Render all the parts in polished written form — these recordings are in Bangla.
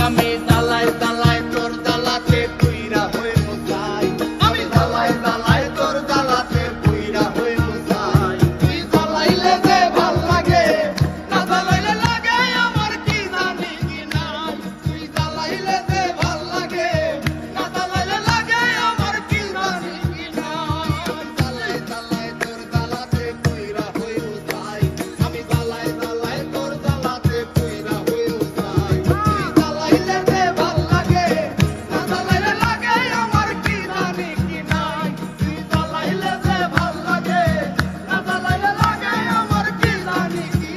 আমি দালাই দালাই তোর দালাতে পুইরা হয়ে মুসাই আমি দালাই দালাই তোর দালাতে পুইরা হয়ে মুসাই তুই দালাইলে যে ভাল লাগে না দালাইলে লাগে আমার কি জানি কি নাই তুই দালাইলে যে ভাল লাগে না দালাইলে লাগে আমার কি জানি কি নাই দালাই দালাই তোর দালাতে পুইরা হয়ে মুসাই আমি দালাই দালাই তোর দালাতে পুইরা হয়ে মুসাই তুই দালাইলে যে ভাল লাগে না দালাইলে লাগে আমার কি জানি কি নাই তুই দালাইলে যে ভাল লাগে না দালাইলে লাগে আমার কি জানি কি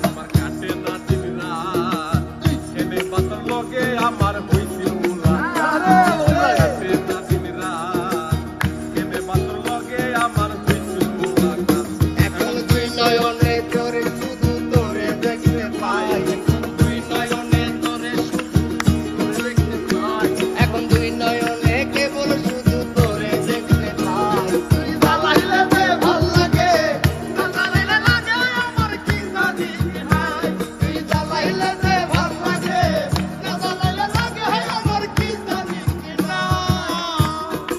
আমার কাটে না দিন রাত এনে বাতার লগে আমার হইছিল মুলাকাত কাটে না দিন রাত এনে বাতার লগে আমার হইছিল মুলাকাত এখন তুই নয়নে তোরে শুধু তোরে দেখতে পাই এখন তুই নয়নে তোরে শুধু তোরে দেখতে পাই এখন তুই নয়নে কেবল শুধু তোরে দেখতে পাই তুই দালাইলে যে ভাল লাগে না দালাইলে লাগে আমার কি জানি কি নাই তুই দালাইলে যে ভাল লাগে না দালাইলে লাগে আমার কি জানি কি নাই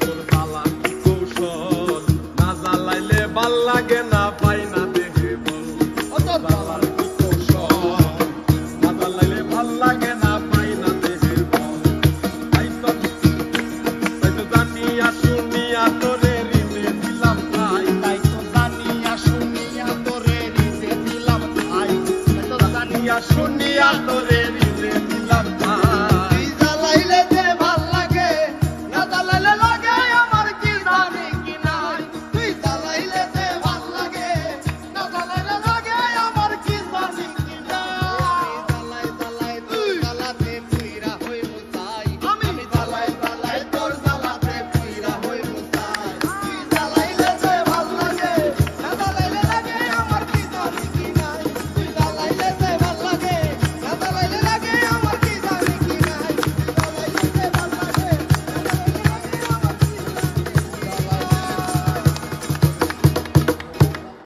তোর জ্বালা কি কৌশল না জ্বালাইলে ভাল লাগে না পাই না দেহে বল জ্বালার কি কৌশল না জ্বালাইলে ভাল লাগে না পাই না দেহে বল তাই তো জানিয়া শুনিয়া তোরে ঋণে দিলাম ভাই তাই তো জানিয়া শুনিয়া তোরে রিতে দিলাম ভাই তাই তো জানিয়া শুনিয়া তোরে